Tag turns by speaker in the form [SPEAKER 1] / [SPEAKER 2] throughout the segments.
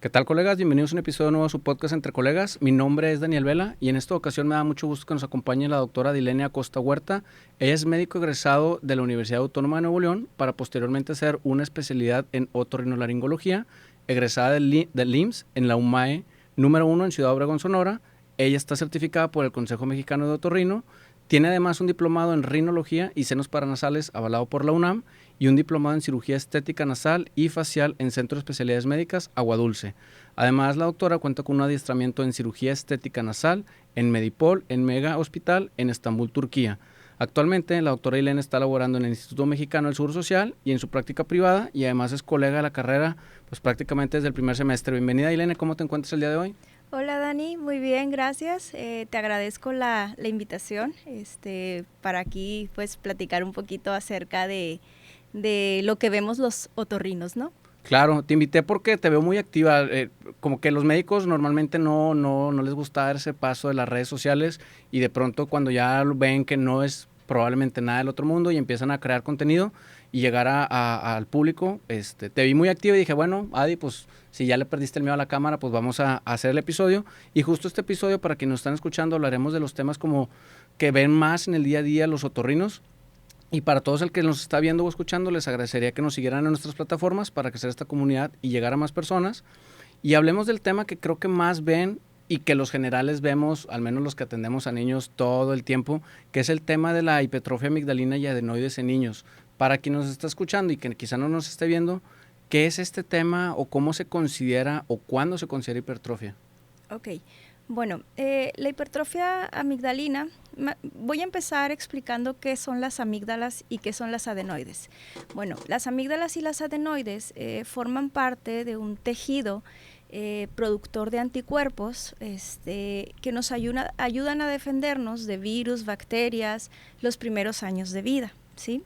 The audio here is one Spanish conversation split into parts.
[SPEAKER 1] ¿Qué tal, colegas? Bienvenidos a un episodio nuevo de su podcast Entre Colegas. Mi nombre es Daniel Vela y en esta ocasión me da mucho gusto que nos acompañe la doctora Dilenia Acosta Huerta. Ella es médico egresado de la Universidad Autónoma de Nuevo León para posteriormente hacer una especialidad en otorrinolaringología, egresada del IMSS en la UMAE número 1 en Ciudad Obregón, Sonora. Ella está certificada por el Consejo Mexicano de Otorrino. Tiene además un diplomado en rinología y senos paranasales avalado por la UNAM y un diplomado en cirugía estética nasal y facial en Centro de Especialidades Médicas Agua Dulce. Además, la doctora cuenta con un adiestramiento en cirugía estética nasal en Medipol, en Mega Hospital, en Estambul, Turquía. Actualmente, la doctora Dilenia está laborando en el Instituto Mexicano del Seguro Social y en su práctica privada, y además es colega de la carrera pues prácticamente desde el primer semestre. Bienvenida, Dilenia, ¿cómo te encuentras el día de hoy?
[SPEAKER 2] Hola Dani, muy bien, gracias. Te agradezco la invitación para aquí pues platicar un poquito acerca de lo que vemos los otorrinos, ¿no?
[SPEAKER 1] Claro, te invité porque te veo muy activa. Como que los médicos normalmente no les gusta dar ese paso de las redes sociales y de pronto cuando ya ven que no es probablemente nada del otro mundo y empiezan a crear contenido y llegar al público, te vi muy activa y dije, bueno, Adi, pues si ya le perdiste el miedo a la cámara, pues vamos a hacer el episodio. Y justo este episodio, para quienes nos están escuchando, hablaremos de los temas como que ven más en el día a día los otorrinos. Y para todos el que nos está viendo o escuchando, les agradecería que nos siguieran en nuestras plataformas para crecer esta comunidad y llegar a más personas. Y hablemos del tema que creo que más ven y que los generales vemos, al menos los que atendemos a niños todo el tiempo, que es el tema de la hipertrofia amigdalina y adenoides en niños. Para quien nos está escuchando y que quizá no nos esté viendo, ¿qué es este tema o cómo se considera o cuándo se considera hipertrofia?
[SPEAKER 2] Ok, bueno, la hipertrofia amigdalina, voy a empezar explicando qué son las amígdalas y qué son las adenoides. Bueno, las amígdalas y las adenoides forman parte de un tejido productor de anticuerpos que nos ayudan a defendernos de virus, bacterias, los primeros años de vida. ¿Sí?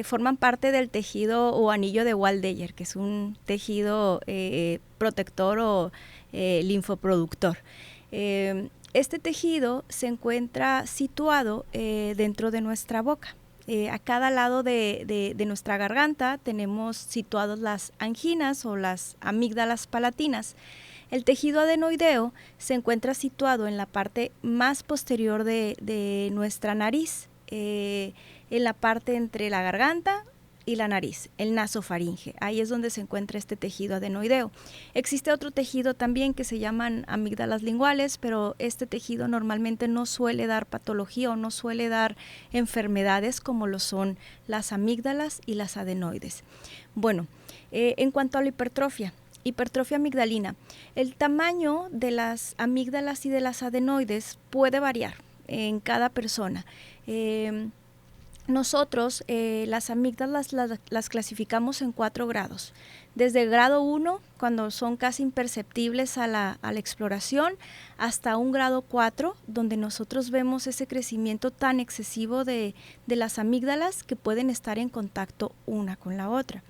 [SPEAKER 2] Forman parte del tejido o anillo de Waldeyer, que es un tejido protector o linfoproductor. Este tejido se encuentra situado dentro de nuestra boca. A cada lado de nuestra garganta tenemos situadas las anginas o las amígdalas palatinas. El tejido adenoideo se encuentra situado en la parte más posterior de nuestra nariz, en la parte entre la garganta y la nariz, el nasofaringe. Ahí es donde se encuentra este tejido adenoideo. Existe otro tejido también que se llaman amígdalas linguales, pero este tejido normalmente no suele dar patología o no suele dar enfermedades como lo son las amígdalas y las adenoides. Bueno, en cuanto a la hipertrofia amigdalina, el tamaño de las amígdalas y de las adenoides puede variar en cada persona. Nosotros las amígdalas las clasificamos en 4 grados. Desde el grado 1, cuando son casi imperceptibles a la exploración, hasta un grado 4, donde nosotros vemos ese crecimiento tan excesivo de las amígdalas que pueden estar en contacto una con la otra.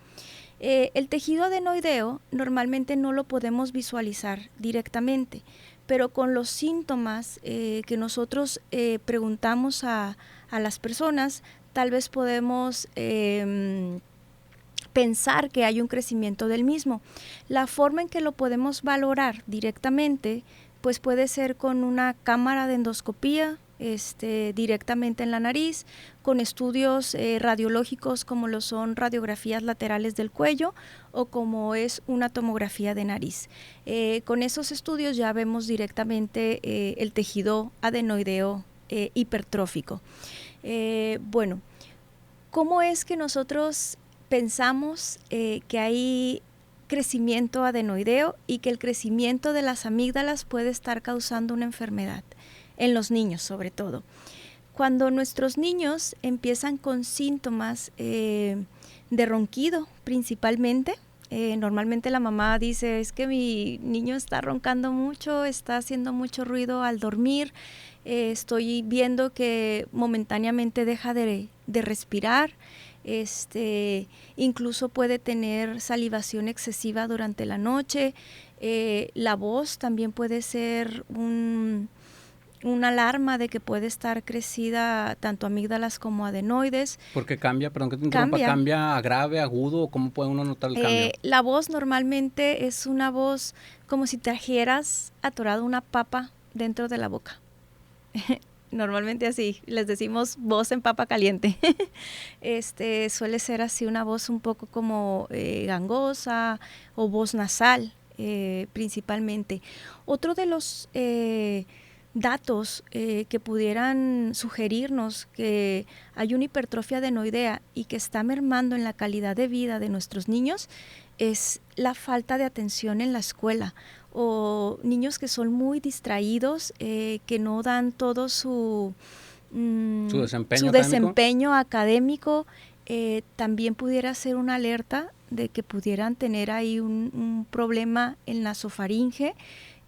[SPEAKER 2] El tejido adenoideo normalmente no lo podemos visualizar directamente, pero con los síntomas que nosotros preguntamos a las personas, tal vez podemos pensar que hay un crecimiento del mismo. La forma en que lo podemos valorar directamente, pues puede ser con una cámara de endoscopía, directamente en la nariz, con estudios radiológicos como lo son radiografías laterales del cuello o como es una tomografía de nariz. Con esos estudios ya vemos directamente el tejido adenoideo hipertrófico. Bueno, ¿cómo es que nosotros pensamos que hay crecimiento adenoideo y que el crecimiento de las amígdalas puede estar causando una enfermedad? En los niños sobre todo. Cuando nuestros niños empiezan con síntomas de ronquido principalmente, normalmente la mamá dice, es que mi niño está roncando mucho, está haciendo mucho ruido al dormir, estoy viendo que momentáneamente deja de respirar, incluso puede tener salivación excesiva durante la noche, la voz también puede ser una alarma de que puede estar crecida tanto amígdalas como adenoides.
[SPEAKER 1] Porque cambia, perdón que te interrumpa, cambia a grave, agudo, o ¿cómo puede uno notar el cambio?
[SPEAKER 2] La voz normalmente es una voz como si trajeras atorado una papa dentro de la boca. Normalmente así, les decimos voz en papa caliente. Suele ser así una voz un poco como gangosa o voz nasal principalmente. Otro de los datos que pudieran sugerirnos que hay una hipertrofia adenoidea y que está mermando en la calidad de vida de nuestros niños es la falta de atención en la escuela, o niños que son muy distraídos, que no dan todo su desempeño académico. También pudiera ser una alerta de que pudieran tener ahí un problema en la nasofaringe,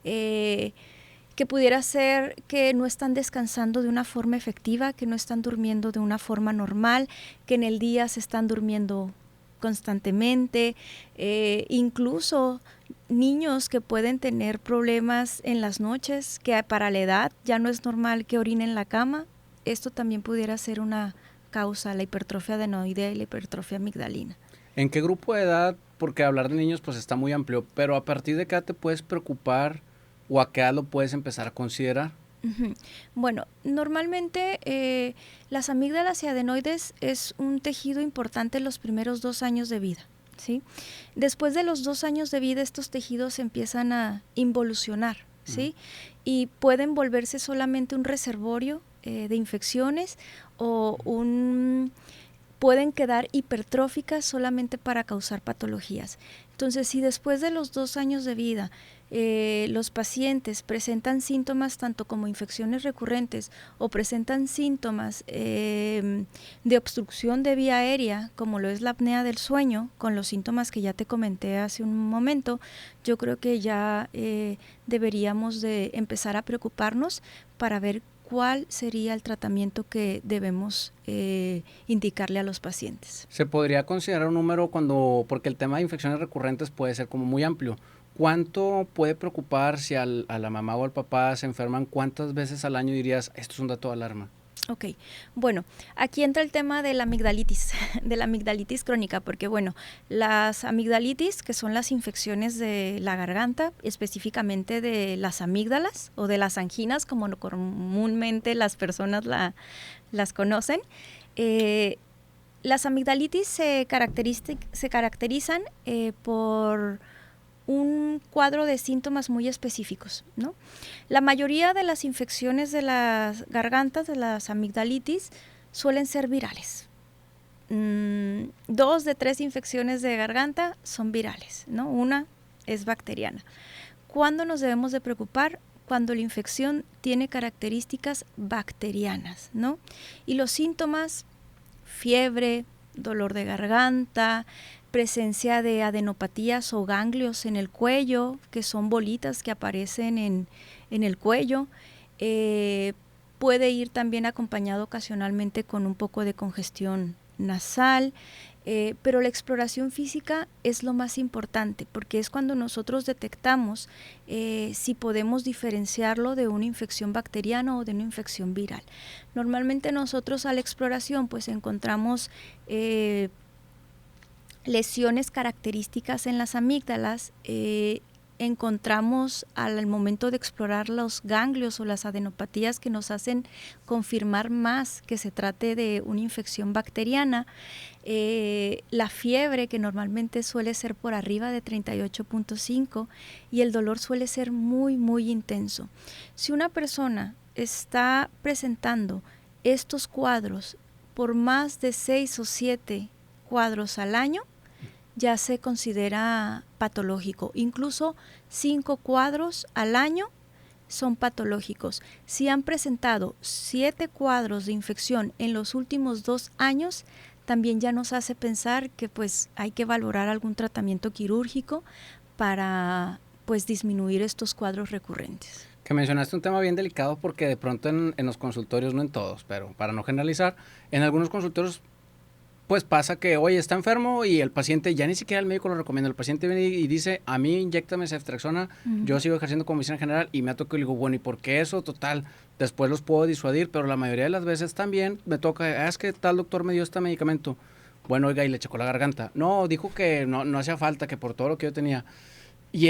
[SPEAKER 2] que pudiera ser que no están descansando de una forma efectiva, que no están durmiendo de una forma normal, que en el día se están durmiendo constantemente, incluso niños que pueden tener problemas en las noches, que para la edad ya no es normal que orinen en la cama. Esto también pudiera ser una causa, la hipertrofia adenoidea y la hipertrofia amigdalina.
[SPEAKER 1] ¿En qué grupo de edad? Porque hablar de niños pues está muy amplio, pero ¿a partir de qué edad te puedes preocupar o a qué edad lo puedes empezar a considerar?
[SPEAKER 2] Bueno, normalmente las amígdalas y adenoides es un tejido importante en los primeros 2 años de vida, ¿sí? Después de los 2 años de vida, estos tejidos empiezan a involucionar, ¿sí? Y pueden volverse solamente un reservorio de infecciones o pueden quedar hipertróficas solamente para causar patologías. Entonces, si después de los 2 años de vida los pacientes presentan síntomas tanto como infecciones recurrentes o presentan síntomas de obstrucción de vía aérea, como lo es la apnea del sueño, con los síntomas que ya te comenté hace un momento, yo creo que ya deberíamos de empezar a preocuparnos para ver cuál sería el tratamiento que debemos indicarle a los pacientes.
[SPEAKER 1] ¿Se podría considerar un número porque el tema de infecciones recurrentes puede ser como muy amplio? ¿Cuánto puede preocupar si a la mamá o al papá se enferman? ¿Cuántas veces al año dirías, esto es un dato de alarma?
[SPEAKER 2] Ok, bueno, aquí entra el tema de la amigdalitis crónica, porque bueno, las amigdalitis, que son las infecciones de la garganta, específicamente de las amígdalas o de las anginas, como comúnmente las personas las conocen, las amigdalitis se caracterizan por un cuadro de síntomas muy específicos, ¿no? La mayoría de las infecciones de las gargantas, de las amigdalitis, suelen ser virales. 2 de 3 infecciones de garganta son virales, ¿no? Una es bacteriana. ¿Cuándo nos debemos de preocupar? Cuando la infección tiene características bacterianas, ¿no? Y los síntomas, fiebre, dolor de garganta, presencia de adenopatías o ganglios en el cuello, que son bolitas que aparecen en el cuello. Puede ir también acompañado ocasionalmente con un poco de congestión nasal, pero la exploración física es lo más importante, porque es cuando nosotros detectamos si podemos diferenciarlo de una infección bacteriana o de una infección viral. Normalmente nosotros a la exploración pues encontramos lesiones características en las amígdalas, encontramos al momento de explorar los ganglios o las adenopatías que nos hacen confirmar más que se trate de una infección bacteriana, la fiebre, que normalmente suele ser por arriba de 38.5, y el dolor suele ser muy, muy intenso. Si una persona está presentando estos cuadros por más de 6 o 7 cuadros al año, ya se considera patológico. Incluso 5 cuadros al año son patológicos. Si han presentado 7 cuadros de infección en los últimos 2 años, también ya nos hace pensar que pues hay que valorar algún tratamiento quirúrgico para pues disminuir estos cuadros recurrentes.
[SPEAKER 1] Que mencionaste un tema bien delicado, porque de pronto en los consultorios, no en todos, pero para no generalizar, en algunos consultorios pues pasa que, oye, está enfermo y el paciente, ya ni siquiera el médico lo recomienda, el paciente viene y dice, a mí inyéctame ceftriaxona, yo sigo ejerciendo como medicina general y me ha tocado y digo, bueno, ¿y por qué eso? Total, después los puedo disuadir, pero la mayoría de las veces también me toca, es que tal doctor me dio este medicamento, bueno, oiga, y le checó la garganta, no, dijo que no hacía falta, que por todo lo que yo tenía, y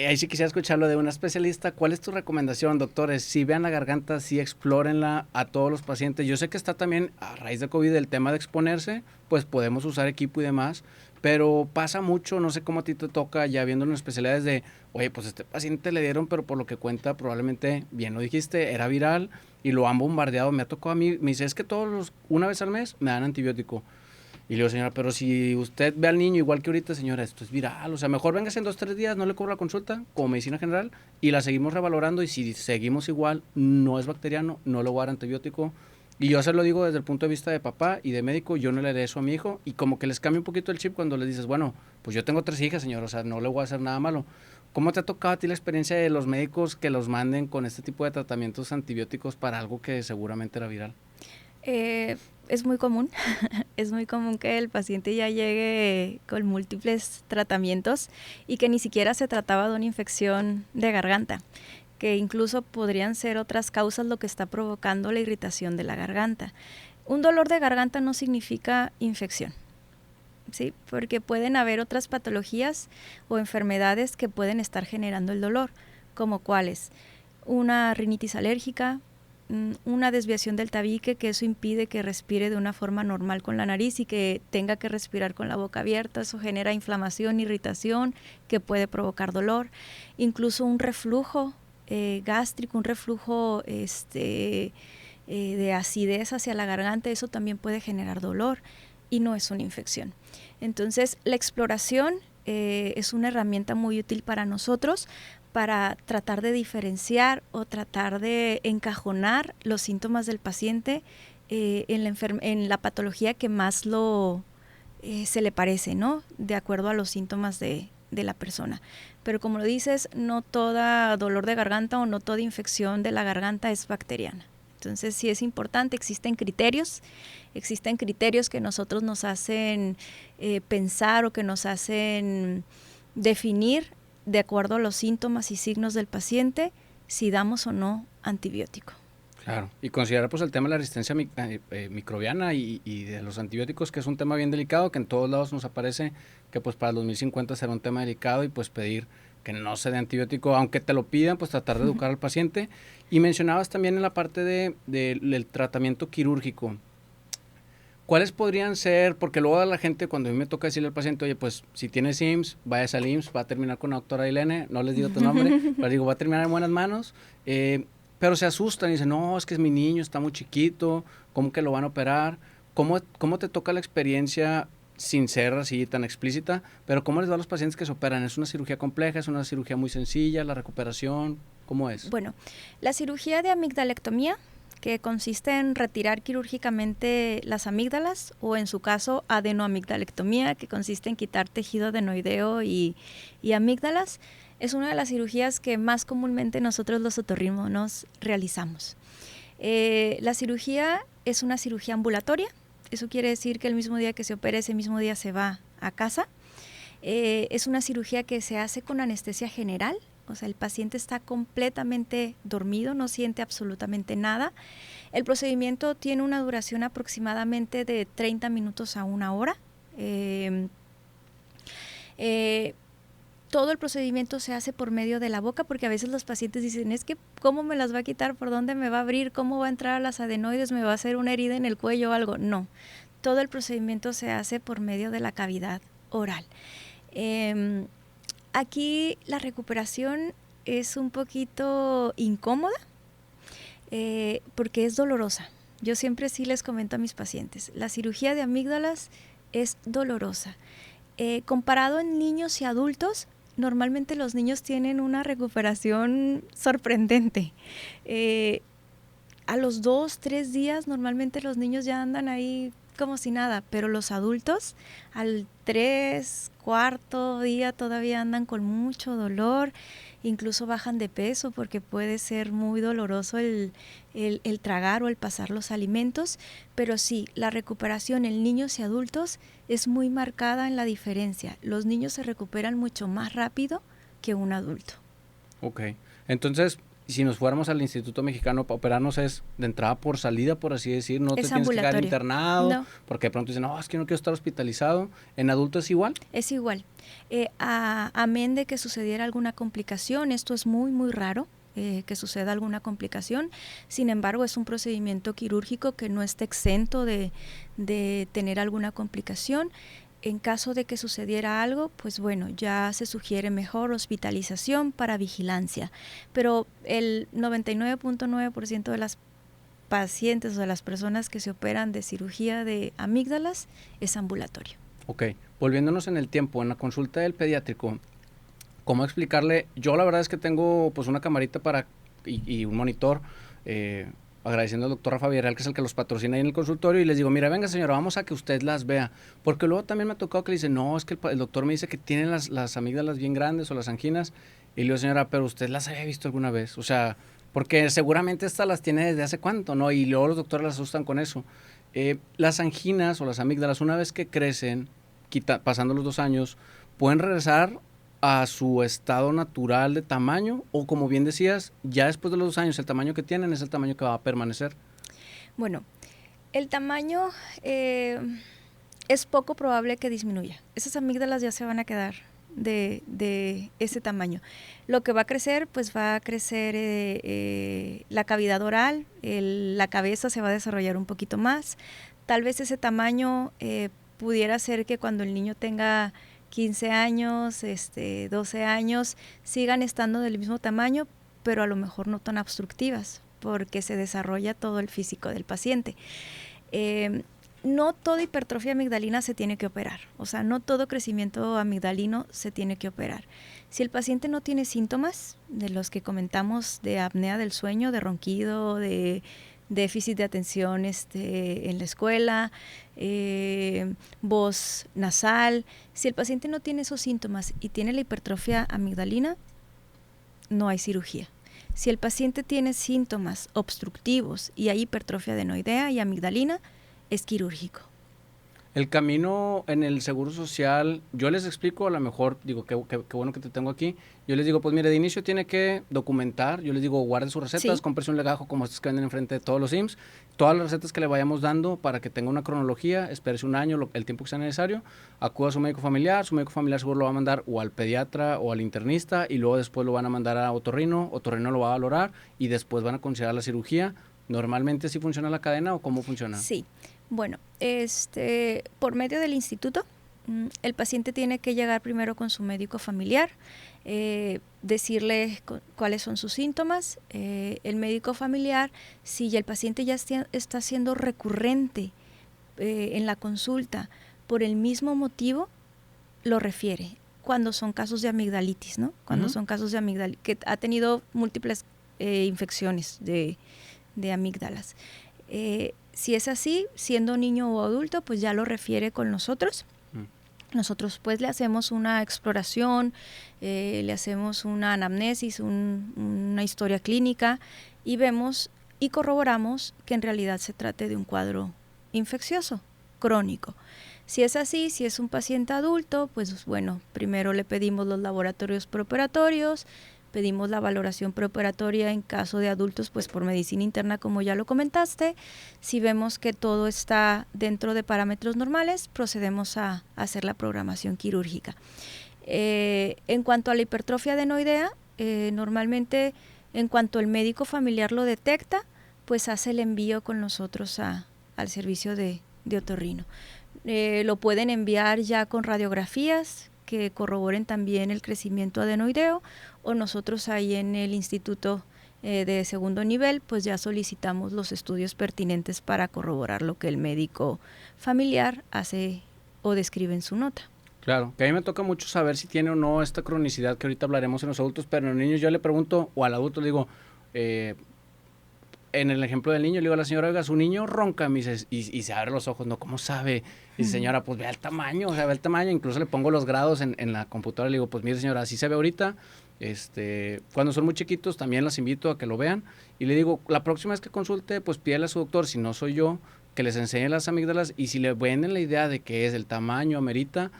[SPEAKER 1] ahí sí quisiera escucharlo de un especialista. ¿Cuál es tu recomendación, doctores? Si vean la garganta, si explórenla a todos los pacientes. Yo sé que está también, a raíz de COVID, el tema de exponerse, pues podemos usar equipo y demás, pero pasa mucho, no sé cómo a ti te toca, ya viendo en especialidades de, oye, pues este paciente le dieron, pero por lo que cuenta, probablemente, bien lo dijiste, era viral y lo han bombardeado. Me ha tocado a mí, me dice, es que una vez al mes me dan antibiótico. Y le digo, señora, pero si usted ve al niño igual que ahorita, señora, esto es viral. O sea, mejor véngase en 2, 3 días, no le cobro la consulta como medicina general y la seguimos revalorando. Y si seguimos igual, no es bacteriano, no le voy a dar antibiótico. Y yo se lo digo desde el punto de vista de papá y de médico, yo no le haré eso a mi hijo. Y como que les cambia un poquito el chip cuando les dices, bueno, pues yo tengo 3 hijas, señor, o sea, no le voy a hacer nada malo. ¿Cómo te ha tocado a ti la experiencia de los médicos que los manden con este tipo de tratamientos antibióticos para algo que seguramente era viral?
[SPEAKER 2] Es muy común, es muy común que el paciente ya llegue con múltiples tratamientos y que ni siquiera se trataba de una infección de garganta, que incluso podrían ser otras causas lo que está provocando la irritación de la garganta. Un dolor de garganta no significa infección, ¿sí? Porque pueden haber otras patologías o enfermedades que pueden estar generando el dolor, como cuáles: una rinitis alérgica, una desviación del tabique, que eso impide que respire de una forma normal con la nariz y que tenga que respirar con la boca abierta. Eso genera inflamación, irritación, que puede provocar dolor. Incluso un reflujo gástrico, un reflujo de acidez hacia la garganta, eso también puede generar dolor y no es una infección. Entonces, la exploración es una herramienta muy útil para nosotros, para tratar de diferenciar o tratar de encajonar los síntomas del paciente en la patología que más se le parece, ¿no? De acuerdo a los síntomas de la persona. Pero como lo dices, no toda dolor de garganta o no toda infección de la garganta es bacteriana. Entonces sí es importante, existen criterios que nosotros nos hacen pensar o que nos hacen definir de acuerdo a los síntomas y signos del paciente, si damos o no antibiótico.
[SPEAKER 1] Claro, y considerar pues el tema de la resistencia microbiana y de los antibióticos, que es un tema bien delicado, que en todos lados nos aparece que pues para el 2050 será un tema delicado y pues pedir que no se dé antibiótico, aunque te lo pidan, pues tratar de educar al paciente. Y mencionabas también en la parte del tratamiento quirúrgico. ¿Cuáles podrían ser? Porque luego a la gente, cuando a mí me toca decirle al paciente, oye, pues si tienes IMSS, vayas al IMSS, va a terminar con la doctora Ailene, no les digo tu nombre, pero digo, va a terminar en buenas manos, pero se asustan y dicen, no, es que es mi niño, está muy chiquito, ¿cómo que lo van a operar? ¿Cómo te toca la experiencia sin ser así tan explícita? Pero ¿cómo les va a los pacientes que se operan? ¿Es una cirugía compleja? ¿Es una cirugía muy sencilla? ¿La recuperación? ¿Cómo es?
[SPEAKER 2] Bueno, la cirugía de amigdalectomía, que consiste en retirar quirúrgicamente las amígdalas, o en su caso adenoamigdalectomía, que consiste en quitar tejido adenoideo y amígdalas, es una de las cirugías que más comúnmente nosotros los otorrinos realizamos. La cirugía es una cirugía ambulatoria, eso quiere decir que el mismo día que se opera, ese mismo día se va a casa. Es una cirugía que se hace con anestesia general. O sea, el paciente está completamente dormido, no siente absolutamente nada. El procedimiento tiene una duración aproximadamente de 30 minutos a 1 hora. Todo el procedimiento se hace por medio de la boca, porque a veces los pacientes dicen, es que ¿cómo me las va a quitar? ¿Por dónde me va a abrir? ¿Cómo va a entrar a las adenoides? ¿Me va a hacer una herida en el cuello o algo? No, todo el procedimiento se hace por medio de la cavidad oral. Aquí la recuperación es un poquito incómoda porque es dolorosa. Yo siempre sí les comento a mis pacientes, la cirugía de amígdalas es dolorosa. Comparado en niños y adultos, normalmente los niños tienen una recuperación sorprendente. A los 2, 3 días normalmente los niños ya andan ahí como si nada, pero los adultos al 3, cuarto día todavía andan con mucho dolor, incluso bajan de peso porque puede ser muy doloroso el tragar o el pasar los alimentos, pero sí, la recuperación en niños y adultos es muy marcada en la diferencia. Los niños se recuperan mucho más rápido que un adulto.
[SPEAKER 1] Ok, entonces, si nos fuéramos al Instituto Mexicano para operarnos es de entrada por salida, por así decir, no
[SPEAKER 2] Es
[SPEAKER 1] te tienes que quedar
[SPEAKER 2] ambulatorio.
[SPEAKER 1] internado,
[SPEAKER 2] No.
[SPEAKER 1] porque de pronto dicen, no, es que no quiero estar hospitalizado. ¿En adulto es igual?
[SPEAKER 2] Es igual. Amén de que sucediera alguna complicación, esto es muy, muy raro, que suceda alguna complicación. Sin embargo, es un procedimiento quirúrgico que no está exento de tener alguna complicación. En caso de que sucediera algo, pues bueno, ya se sugiere mejor hospitalización para vigilancia. Pero el 99.9% de las pacientes o de las personas que se operan de cirugía de amígdalas es ambulatorio.
[SPEAKER 1] Ok, volviéndonos en el tiempo, en la consulta del pediátrico, ¿cómo explicarle? Yo la verdad es que tengo pues una camarita y un monitor, agradeciendo al doctor Rafa Villarreal, que es el que los patrocina ahí en el consultorio, y les digo, mira, venga señora, vamos a que usted las vea, porque luego también me ha tocado que le dicen, no, es que el doctor me dice que tienen las amígdalas bien grandes o las anginas, y le digo, señora, pero usted las había visto alguna vez, o sea, porque seguramente estas las tiene desde hace cuánto, ¿no? Y luego los doctores las asustan con eso. Las anginas o las amígdalas, una vez que crecen, pasando los 2 años, pueden regresar a su estado natural de tamaño, o como bien decías, ya después de los 2 años el tamaño que tienen es el tamaño que va a permanecer.
[SPEAKER 2] Bueno, el tamaño es poco probable que disminuya. Esas amígdalas ya se van a quedar de ese tamaño. Lo que va a crecer, pues va a crecer la cavidad oral, la cabeza se va a desarrollar un poquito más. Tal vez ese tamaño pudiera ser que cuando el niño tenga 15 años, 12 años, sigan estando del mismo tamaño, pero a lo mejor no tan obstructivas, porque se desarrolla todo el físico del paciente. No toda hipertrofia amigdalina se tiene que operar, o sea, no todo crecimiento amigdalino se tiene que operar. Si el paciente no tiene síntomas de los que comentamos de apnea del sueño, de ronquido, de déficit de atención en la escuela, voz nasal, si el paciente no tiene esos síntomas y tiene la hipertrofia amigdalina, no hay cirugía. Si el paciente tiene síntomas obstructivos y hay hipertrofia adenoidea y amigdalina, es quirúrgico.
[SPEAKER 1] El camino en el Seguro Social, yo les explico, a lo mejor, digo, qué bueno que te tengo aquí, yo les digo, pues mire, de inicio tiene que documentar, yo les digo, guarde sus recetas,
[SPEAKER 2] Sí.
[SPEAKER 1] cómprese un legajo como estos que venden enfrente de todos los IMSS, todas las recetas que le vayamos dando para que tenga una cronología, espérese un año, el tiempo que sea necesario, acuda a su médico familiar seguro lo va a mandar o al pediatra o al internista, y luego después lo van a mandar a otorrino lo va a valorar, y después van a considerar la cirugía. ¿Normalmente sí funciona la cadena o cómo funciona?
[SPEAKER 2] Sí. Bueno, por medio del instituto, el paciente tiene que llegar primero con su médico familiar, decirle cuáles son sus síntomas. El médico familiar, si ya el paciente ya está siendo recurrente en la consulta por el mismo motivo, lo refiere. Cuando son casos de amigdalitis, ¿no? Cuando son casos de amigdalitis, que ha tenido múltiples infecciones de amígdalas. Si es así, siendo niño o adulto, pues ya lo refiere con nosotros. Nosotros pues le hacemos una exploración, le hacemos una anamnesis, una historia clínica, y vemos y corroboramos que en realidad se trate de un cuadro infeccioso, crónico. Si es así, si es un paciente adulto, pues bueno, primero le pedimos los laboratorios preoperatorios, pedimos la valoración preoperatoria en caso de adultos, pues por medicina interna, como ya lo comentaste. Si vemos que todo está dentro de parámetros normales, procedemos a hacer la programación quirúrgica. En cuanto a la hipertrofia adenoidea, normalmente en cuanto el médico familiar lo detecta, pues hace el envío con nosotros al servicio de otorrino. Lo pueden enviar ya con radiografías que corroboren también el crecimiento adenoideo, o nosotros ahí en el instituto de segundo nivel, pues ya solicitamos los estudios pertinentes para corroborar lo que el médico familiar hace o describe en su nota.
[SPEAKER 1] Claro, que a mí me toca mucho saber si tiene o no esta cronicidad que ahorita hablaremos en los adultos, pero en los niños yo le pregunto, o al adulto le digo, en el ejemplo del niño, le digo a la señora, oiga, su niño ronca, me dice, y se abre los ojos, ¿no? ¿Cómo sabe? Y dice, señora, pues vea el tamaño, o sea, ve el tamaño, incluso le pongo los grados en la computadora, le digo, pues mire señora, así se ve ahorita, cuando son muy chiquitos también las invito a que lo vean, y le digo, la próxima vez que consulte, pues pídale a su doctor, si no soy yo, que les enseñe las amígdalas, y si le venden la idea de que es el tamaño amerita,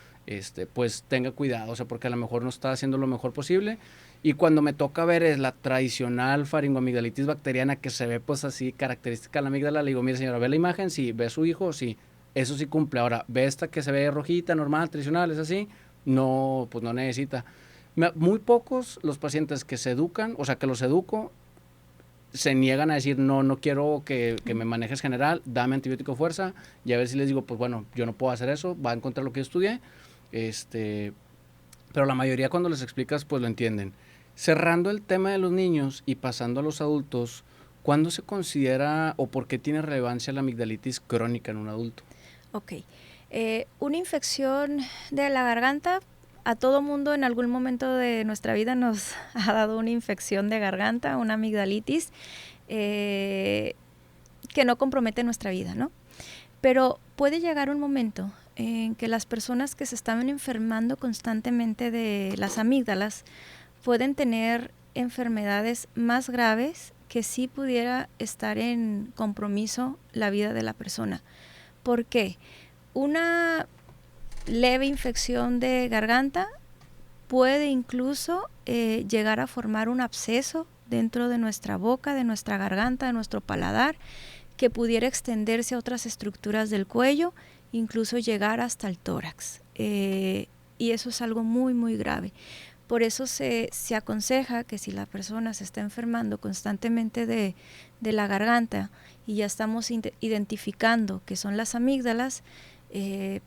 [SPEAKER 1] pues tenga cuidado, o sea, porque a lo mejor no está haciendo lo mejor posible. Y cuando me toca ver es la tradicional faringoamigdalitis bacteriana que se ve pues así característica de la amígdala, le digo, mire señora, ve la imagen, sí, ve a su hijo, sí, eso sí cumple. Ahora, ve esta que se ve rojita, normal, tradicional, es así, no, pues no necesita. Muy pocos los pacientes que se educan, o sea, que los educo, se niegan a decir, no, no quiero que me manejes general, dame antibiótico fuerza, y a ver si les digo, pues bueno, yo no puedo hacer eso, va a encontrar lo que yo estudié, pero la mayoría cuando les explicas, pues lo entienden. Cerrando el tema de los niños y pasando a los adultos, ¿cuándo se considera o por qué tiene relevancia la amigdalitis crónica en un adulto?
[SPEAKER 2] Ok. Una infección de la garganta, a todo mundo en algún momento de nuestra vida nos ha dado una infección de garganta, una amigdalitis, que no compromete nuestra vida, ¿no? Pero puede llegar un momento en que las personas que se estaban enfermando constantemente de las amígdalas pueden tener enfermedades más graves que sí pudiera estar en compromiso la vida de la persona. ¿Por qué? Una leve infección de garganta puede incluso llegar a formar un absceso dentro de nuestra boca, de nuestra garganta, de nuestro paladar, que pudiera extenderse a otras estructuras del cuello, incluso llegar hasta el tórax. Y eso es algo muy, muy grave. Por eso se aconseja que si la persona se está enfermando constantemente de la garganta y ya estamos identificando que son las amígdalas,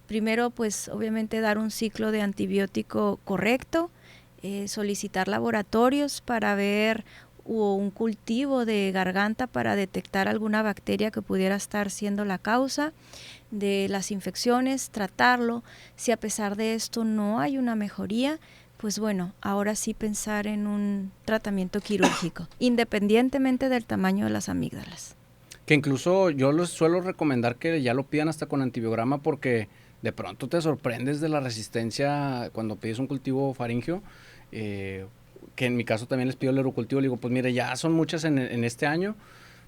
[SPEAKER 2] primero pues obviamente dar un ciclo de antibiótico correcto, solicitar laboratorios para ver o un cultivo de garganta para detectar alguna bacteria que pudiera estar siendo la causa de las infecciones, tratarlo. Si a pesar de esto no hay una mejoría, pues bueno, ahora sí pensar en un tratamiento quirúrgico, independientemente del tamaño de las amígdalas.
[SPEAKER 1] Que incluso yo les suelo recomendar que ya lo pidan hasta con antibiograma porque de pronto te sorprendes de la resistencia cuando pides un cultivo faríngeo, que en mi caso también les pido el urocultivo, le digo, pues mire, ya son muchas en este año,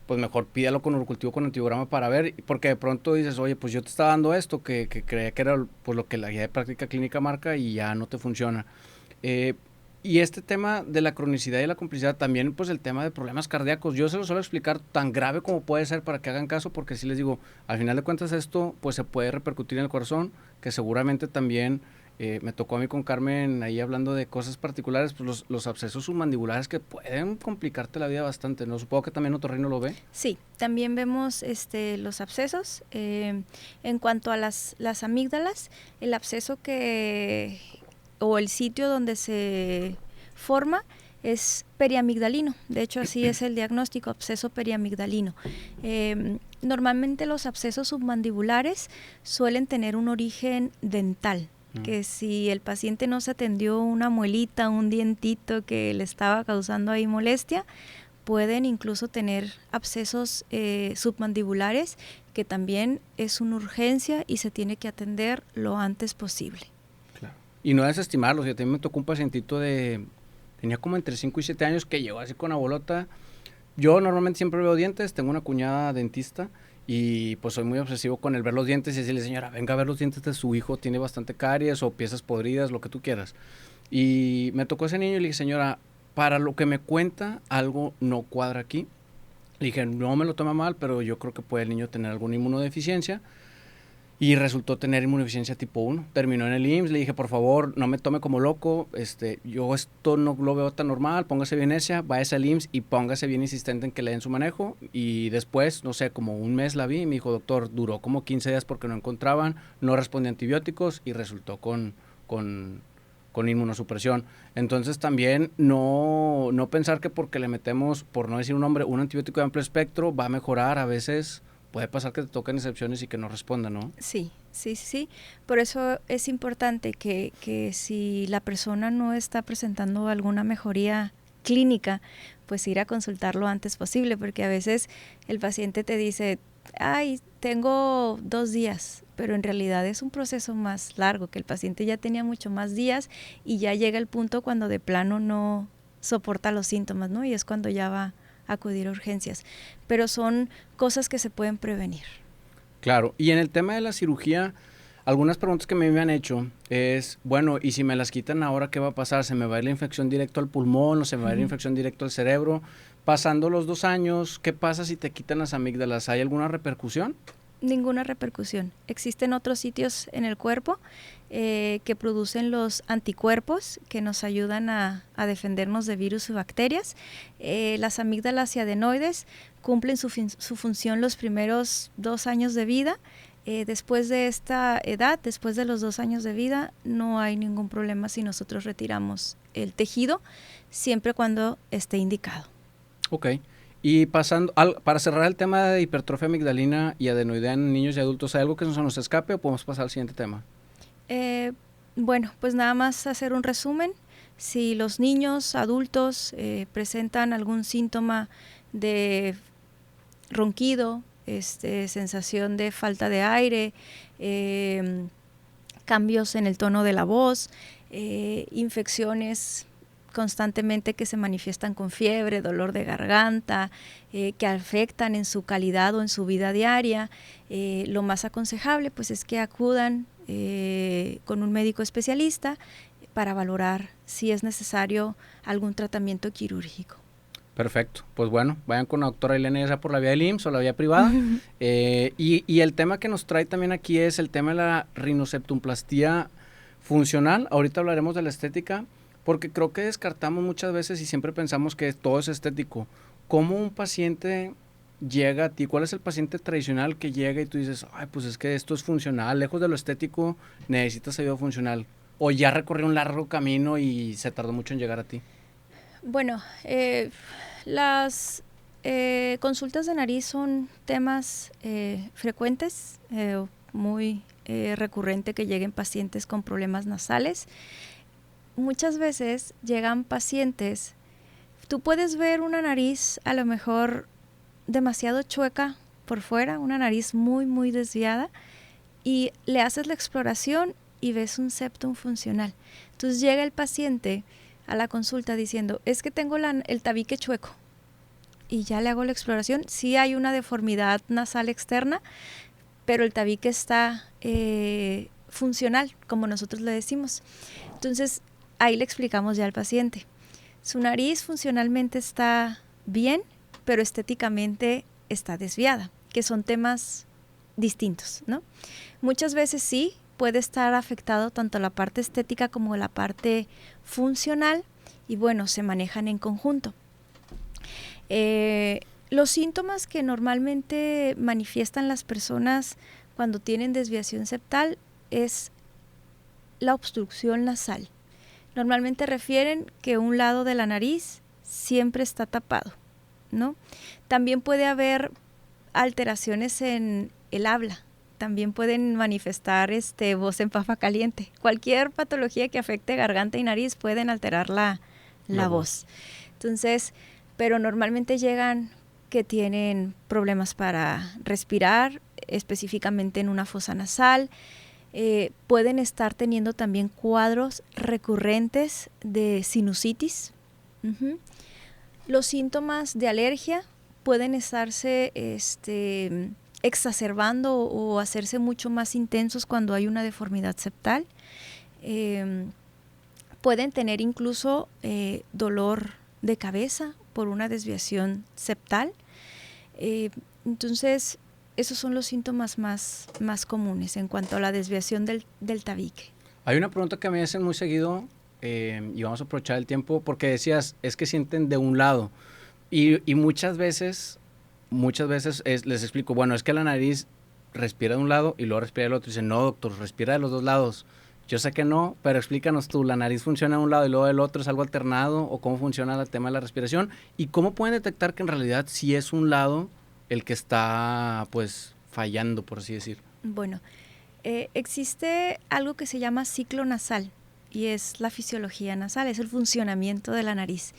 [SPEAKER 1] pues mejor pídalo con urocultivo con antibiograma para ver, porque de pronto dices, oye, pues yo te estaba dando esto que creía que era pues lo que la guía de práctica clínica marca y ya no te funciona. Y este tema de la cronicidad y la complicidad, también pues el tema de problemas cardíacos, yo se lo suelo explicar tan grave como puede ser para que hagan caso, porque sí les digo, al final de cuentas esto pues se puede repercutir en el corazón, que seguramente también me tocó a mí con Carmen ahí hablando de cosas particulares, pues los abscesos submandibulares que pueden complicarte la vida bastante, ¿no? Supongo que también otorrino lo ve.
[SPEAKER 2] Sí, también vemos los abscesos. En cuanto a las amígdalas, el absceso o el sitio donde se forma es periamigdalino. De hecho, así es el diagnóstico, absceso periamigdalino. Normalmente los abscesos submandibulares suelen tener un origen dental, que si el paciente no se atendió una muelita, un dientito que le estaba causando ahí molestia, pueden incluso tener abscesos submandibulares, que también es una urgencia y se tiene que atender lo antes posible.
[SPEAKER 1] Y no desestimarlos, yo también me tocó un pacientito tenía como entre 5 y 7 años que llegó así con la bolota. Yo normalmente siempre veo dientes, tengo una cuñada dentista y pues soy muy obsesivo con el ver los dientes y decirle, señora, venga a ver los dientes de su hijo, tiene bastante caries o piezas podridas, lo que tú quieras. Y me tocó ese niño y le dije, señora, para lo que me cuenta, algo no cuadra aquí. Le dije, no me lo toma mal, pero yo creo que puede el niño tener alguna inmunodeficiencia. Y resultó tener inmunodeficiencia tipo 1. Terminó en el IMSS, le dije, por favor, no me tome como loco, yo esto no lo veo tan normal, póngase bien necia, váyase al IMSS y póngase bien insistente en que le den su manejo. Y después, no sé, como un mes la vi y me dijo, doctor, duró como 15 días porque no encontraban, no respondía a antibióticos y resultó con inmunosupresión. Entonces también no pensar que porque le metemos, por no decir un nombre, un antibiótico de amplio espectro va a mejorar. A veces puede pasar que te toquen excepciones y que no respondan, ¿no?
[SPEAKER 2] Sí. Por eso es importante que si la persona no está presentando alguna mejoría clínica, pues ir a consultar lo antes posible, porque a veces el paciente te dice, ay, tengo 2 días, pero en realidad es un proceso más largo, que el paciente ya tenía mucho más días y ya llega el punto cuando de plano no soporta los síntomas, ¿no? Y es cuando ya va a acudir a urgencias. Pero son cosas que se pueden prevenir.
[SPEAKER 1] Claro, y en el tema de la cirugía, algunas preguntas que me han hecho es, bueno, y si me las quitan ahora, ¿qué va a pasar? ¿Se me va a ir la infección directo al pulmón o se me va a ir la infección directo al cerebro? Pasando los 2 años, ¿qué pasa si te quitan las amígdalas? ¿Hay alguna repercusión?
[SPEAKER 2] Ninguna repercusión. Existen otros sitios en el cuerpo que producen los anticuerpos que nos ayudan a defendernos de virus y bacterias. Las amígdalas y adenoides cumplen su función los primeros 2 años de vida. Después de esta edad, después de los 2 años de vida, no hay ningún problema si nosotros retiramos el tejido, siempre cuando esté indicado.
[SPEAKER 1] Ok. Y pasando, para cerrar el tema de hipertrofia amigdalina y adenoidea en niños y adultos, ¿hay algo que se nos escape o podemos pasar al siguiente tema?
[SPEAKER 2] Bueno, pues nada más hacer un resumen. Si los niños, adultos presentan algún síntoma de ronquido, sensación de falta de aire, cambios en el tono de la voz, infecciones constantemente que se manifiestan con fiebre, dolor de garganta, que afectan en su calidad o en su vida diaria, lo más aconsejable pues es que acudan con un médico especialista para valorar si es necesario algún tratamiento quirúrgico.
[SPEAKER 1] Perfecto, pues bueno, vayan con la doctora Elena, ya sea por la vía del IMSS o la vía privada. Y el tema que nos trae también aquí es el tema de la rinoseptumplastía funcional. Ahorita hablaremos de la estética, porque creo que descartamos muchas veces y siempre pensamos que todo es estético. ¿Cómo un paciente llega a ti? ¿Cuál es el paciente tradicional que llega y tú dices, ay, pues es que esto es funcional, lejos de lo estético, necesitas ayuda funcional? ¿O ya recorrió un largo camino y se tardó mucho en llegar a ti?
[SPEAKER 2] Bueno, las consultas de nariz son temas frecuentes, muy recurrente que lleguen pacientes con problemas nasales. Muchas veces llegan pacientes, tú puedes ver una nariz a lo mejor demasiado chueca por fuera, una nariz muy, muy desviada, y le haces la exploración y ves un septum funcional. Entonces llega el paciente a la consulta diciendo, es que tengo el tabique chueco, y ya le hago la exploración. Sí hay una deformidad nasal externa, pero el tabique está funcional, como nosotros le decimos. Entonces ahí le explicamos ya al paciente, su nariz funcionalmente está bien, pero estéticamente está desviada, que son temas distintos, ¿no? Muchas veces sí puede estar afectado tanto la parte estética como la parte funcional, y bueno, se manejan en conjunto. Los síntomas que normalmente manifiestan las personas cuando tienen desviación septal es la obstrucción nasal. Normalmente refieren que un lado de la nariz siempre está tapado, ¿no? También puede haber alteraciones en el habla. También pueden manifestar voz en papa caliente. Cualquier patología que afecte garganta y nariz pueden alterar la voz. Entonces, pero normalmente llegan que tienen problemas para respirar, específicamente en una fosa nasal. Pueden estar teniendo también cuadros recurrentes de sinusitis. Los síntomas de alergia pueden estarse exacerbando o hacerse mucho más intensos cuando hay una deformidad septal. Pueden tener incluso dolor de cabeza por una desviación septal. Entonces, esos son los síntomas más comunes en cuanto a la desviación del tabique.
[SPEAKER 1] Hay una pregunta que me hacen muy seguido, y vamos a aprovechar el tiempo, porque decías, es que sienten de un lado. Y muchas veces les explico, bueno, es que la nariz respira de un lado y luego respira del otro. Dicen, no, doctor, respira de los 2 lados. Yo sé que no, pero explícanos tú, ¿la nariz funciona de un lado y luego del otro? ¿Es algo alternado? ¿O cómo funciona el tema de la respiración? ¿Y cómo pueden detectar que en realidad sí es un lado el que está, pues, fallando, por así decir?
[SPEAKER 2] Bueno, existe algo que se llama ciclo nasal y es la fisiología nasal, es el funcionamiento de la nariz.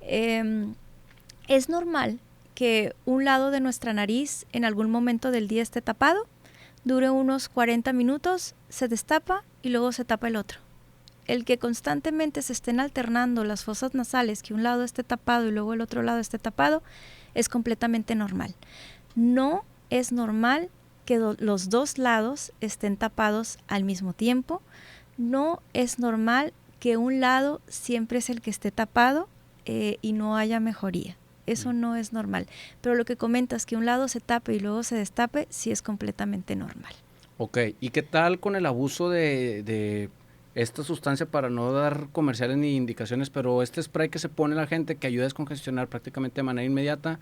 [SPEAKER 2] Es normal que un lado de nuestra nariz en algún momento del día esté tapado, dure unos 40 minutos, se destapa y luego se tapa el otro. El que constantemente se estén alternando las fosas nasales, que un lado esté tapado y luego el otro lado esté tapado, es completamente normal. No es normal que los dos lados estén tapados al mismo tiempo. No es normal que un lado siempre es el que esté tapado y no haya mejoría. Eso no es normal. Pero lo que comentas, que un lado se tape y luego se destape, sí es completamente normal.
[SPEAKER 1] Ok, ¿y qué tal con el abuso de esta sustancia, para no dar comerciales ni indicaciones, pero este spray que se pone la gente que ayuda a descongestionar prácticamente de manera inmediata?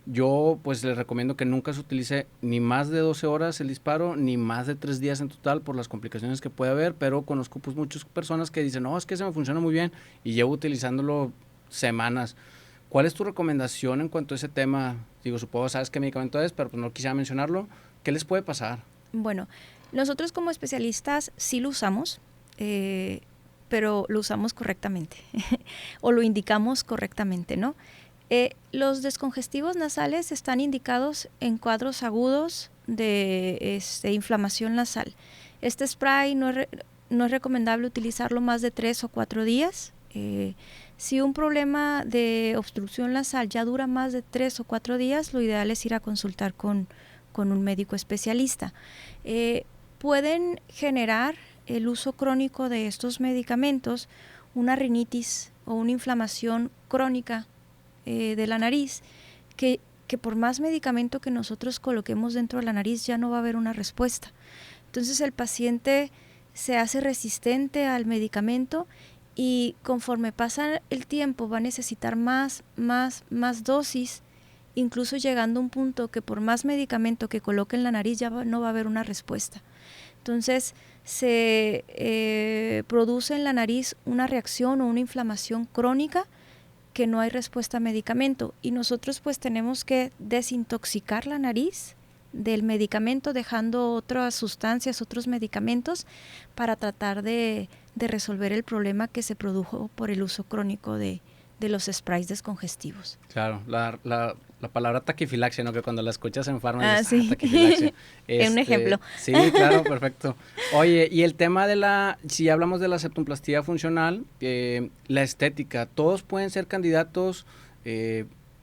[SPEAKER 1] Yo pues les recomiendo que nunca se utilice ni más de 12 horas el disparo, ni más de 3 días en total por las complicaciones que puede haber, pero conozco pues muchas personas que dicen, no, es que se me funciona muy bien y llevo utilizándolo semanas. ¿Cuál es tu recomendación en cuanto a ese tema? Digo, supongo sabes qué medicamento es, pero pues no quisiera mencionarlo. ¿Qué les puede pasar?
[SPEAKER 2] Bueno, nosotros como especialistas sí lo usamos, pero lo usamos correctamente o lo indicamos correctamente, ¿no? Los descongestivos nasales están indicados en cuadros agudos de inflamación nasal. Este spray no es recomendable utilizarlo más de 3 o 4 días. Si un problema de obstrucción nasal ya dura más de 3 o 4 días, lo ideal es ir a consultar con un médico especialista. Pueden generar el uso crónico de estos medicamentos una rinitis o una inflamación crónica de la nariz, que por más medicamento que nosotros coloquemos dentro de la nariz ya no va a haber una respuesta. Entonces el paciente se hace resistente al medicamento y conforme pasa el tiempo va a necesitar más dosis, incluso llegando a un punto que por más medicamento que coloque en la nariz ya no va a haber una respuesta. Entonces se produce en la nariz una reacción o una inflamación crónica que no hay respuesta a medicamento, y nosotros pues tenemos que desintoxicar la nariz del medicamento, dejando otras sustancias, otros medicamentos, para tratar de resolver el problema que se produjo por el uso crónico de los sprays descongestivos.
[SPEAKER 1] Claro, la palabra taquifilaxia, ¿no? Que cuando la escuchas en farmacia dices,
[SPEAKER 2] sí.
[SPEAKER 1] Taquifilaxia.
[SPEAKER 2] Es un ejemplo.
[SPEAKER 1] Sí, claro, perfecto. Oye, y el tema de si hablamos de la septuplastía funcional, la estética, ¿todos pueden ser candidatos?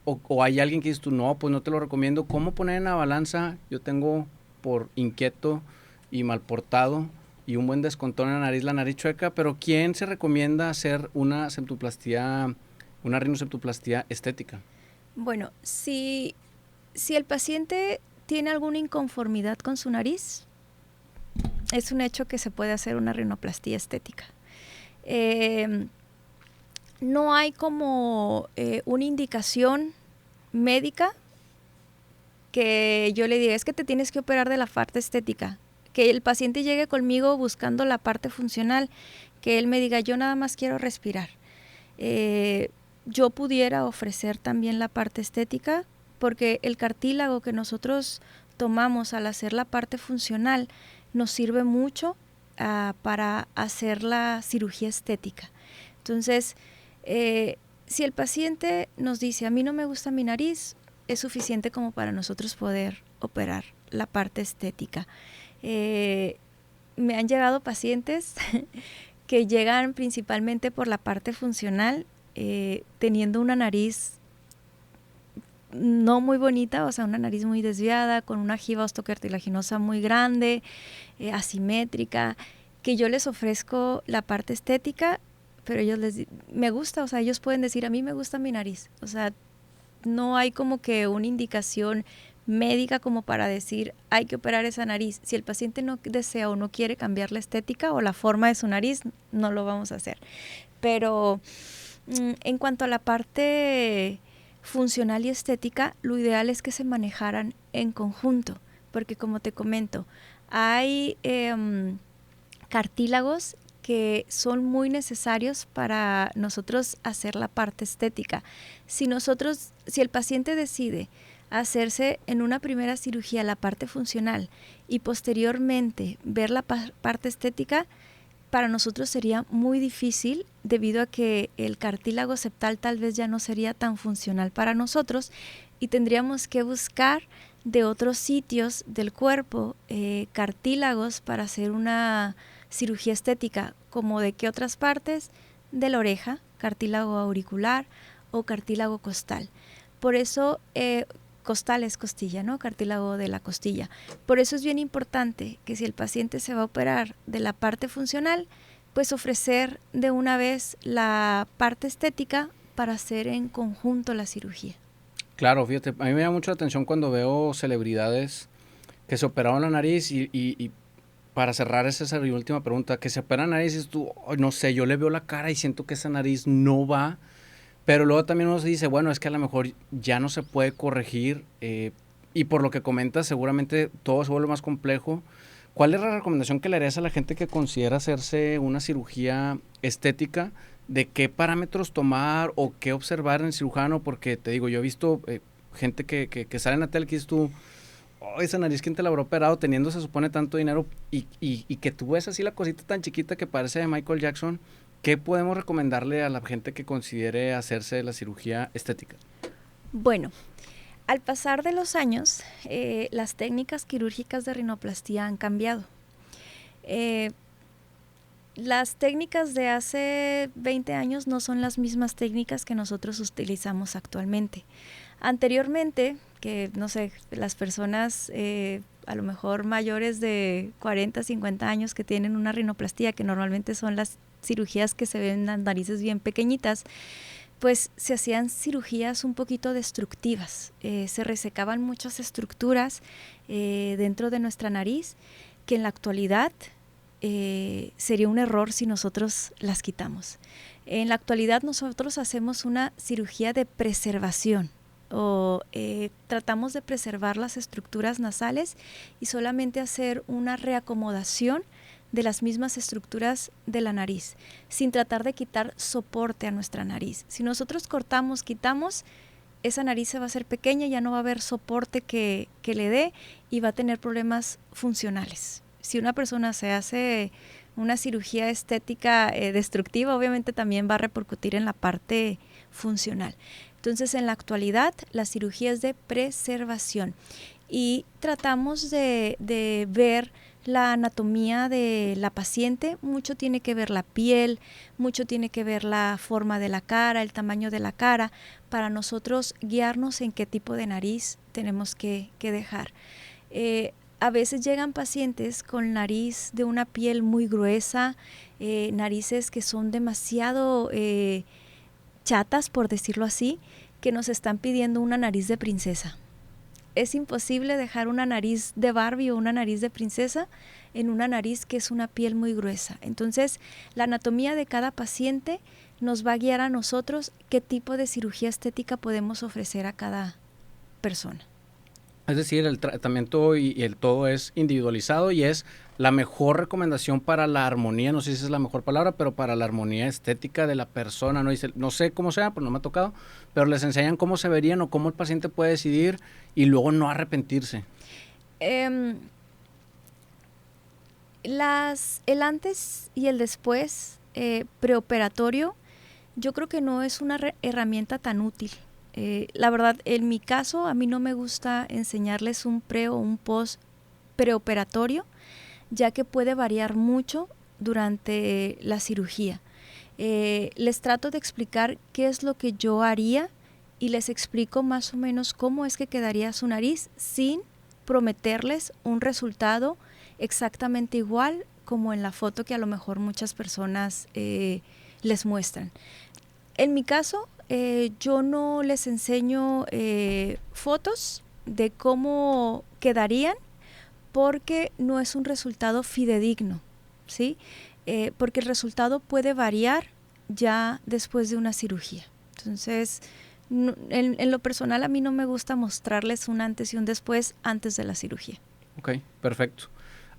[SPEAKER 1] O hay alguien que dices tú, no, pues no te lo recomiendo. ¿Cómo poner en la balanza? Yo tengo por inquieto y mal portado y un buen descontón en la nariz chueca, pero ¿quién se recomienda hacer una rinoseptuplastía estética?
[SPEAKER 2] Bueno, si el paciente tiene alguna inconformidad con su nariz, es un hecho que se puede hacer una rinoplastía estética. No hay como una indicación médica que yo le diga, es que te tienes que operar de la parte estética. Que el paciente llegue conmigo buscando la parte funcional, que él me diga, yo nada más quiero respirar. Yo pudiera ofrecer también la parte estética, porque el cartílago que nosotros tomamos al hacer la parte funcional nos sirve mucho para hacer la cirugía estética. Entonces, si el paciente nos dice, a mí no me gusta mi nariz, es suficiente como para nosotros poder operar la parte estética. Me han llegado pacientes que llegan principalmente por la parte funcional, teniendo una nariz no muy bonita, o sea, una nariz muy desviada, con una jiba osteocartilaginosa muy grande, asimétrica, que yo les ofrezco la parte estética, pero me gusta, o sea, ellos pueden decir, a mí me gusta mi nariz, o sea, no hay como que una indicación médica como para decir, hay que operar esa nariz. Si el paciente no desea o no quiere cambiar la estética o la forma de su nariz, no lo vamos a hacer. Pero en cuanto a la parte funcional y estética, lo ideal es que se manejaran en conjunto, porque como te comento, hay cartílagos que son muy necesarios para nosotros hacer la parte estética. Si el paciente decide hacerse en una primera cirugía la parte funcional y posteriormente ver la parte estética, para nosotros sería muy difícil debido a que el cartílago septal tal vez ya no sería tan funcional para nosotros y tendríamos que buscar de otros sitios del cuerpo cartílagos para hacer una cirugía estética. ¿Como de qué otras partes? De la oreja, cartílago auricular o cartílago costal. Por eso, costal es costilla, ¿no? Cartílago de la costilla. Por eso es bien importante que si el paciente se va a operar de la parte funcional, pues ofrecer de una vez la parte estética para hacer en conjunto la cirugía.
[SPEAKER 1] Claro, fíjate, a mí me llama mucho la atención cuando veo celebridades que se operaron la nariz y para cerrar esa mi última pregunta, que se operan la nariz y tú, oh, no sé, yo le veo la cara y siento que esa nariz no va, pero luego también uno se dice, bueno, es que a lo mejor ya no se puede corregir y por lo que comentas seguramente todo se vuelve más complejo. ¿Cuál es la recomendación que le harías a la gente que considera hacerse una cirugía estética? ¿De qué parámetros tomar o qué observar en el cirujano? Porque te digo, yo he visto gente que sale en la tele que dices tú, oh, esa nariz, ¿quién te la habrá operado teniendo, se supone, tanto dinero? Y que tú ves así la cosita tan chiquita que parece de Michael Jackson. ¿Qué podemos recomendarle a la gente que considere hacerse la cirugía estética?
[SPEAKER 2] Bueno, al pasar de los años, las técnicas quirúrgicas de rinoplastia han cambiado. Las técnicas de hace 20 años no son las mismas técnicas que nosotros utilizamos actualmente. Anteriormente, que no sé, las personas a lo mejor mayores de 40, 50 años que tienen una rinoplastia, que normalmente son las cirugías que se ven las narices bien pequeñitas, pues se hacían cirugías un poquito destructivas, se resecaban muchas estructuras dentro de nuestra nariz que en la actualidad sería un error si nosotros las quitamos. En la actualidad nosotros hacemos una cirugía de preservación o tratamos de preservar las estructuras nasales y solamente hacer una reacomodación de las mismas estructuras de la nariz, sin tratar de quitar soporte a nuestra nariz. Si nosotros cortamos, quitamos, esa nariz se va a hacer pequeña, ya no va a haber soporte que le dé y va a tener problemas funcionales. Si una persona se hace una cirugía estética destructiva, obviamente también va a repercutir en la parte funcional. Entonces, en la actualidad, la cirugía es de preservación y tratamos de ver la anatomía de la paciente. Mucho tiene que ver la piel, mucho tiene que ver la forma de la cara, el tamaño de la cara, para nosotros guiarnos en qué tipo de nariz tenemos que dejar. A veces llegan pacientes con nariz de una piel muy gruesa, narices que son demasiado chatas, por decirlo así, que nos están pidiendo una nariz de princesa. Es imposible dejar una nariz de Barbie o una nariz de princesa en una nariz que es una piel muy gruesa. Entonces, la anatomía de cada paciente nos va a guiar a nosotros qué tipo de cirugía estética podemos ofrecer a cada persona.
[SPEAKER 1] Es decir, el tratamiento y el todo es individualizado y es la mejor recomendación para la armonía, no sé si es la mejor palabra, pero para la armonía estética de la persona, ¿no? Dice, no sé cómo sea, pues no me ha tocado, pero les enseñan cómo se verían o cómo el paciente puede decidir y luego no arrepentirse.
[SPEAKER 2] El antes y el después preoperatorio, yo creo que no es una herramienta tan útil. La verdad, en mi caso, a mí no me gusta enseñarles un pre o un post preoperatorio, ya que puede variar mucho durante la cirugía. Les trato de explicar qué es lo que yo haría y les explico más o menos cómo es que quedaría su nariz sin prometerles un resultado exactamente igual como en la foto que a lo mejor muchas personas les muestran. En mi caso, yo no les enseño fotos de cómo quedarían porque no es un resultado fidedigno, ¿sí? Porque el resultado puede variar ya después de una cirugía. Entonces, en lo personal a mí no me gusta mostrarles un antes y un después antes de la cirugía.
[SPEAKER 1] Ok, perfecto.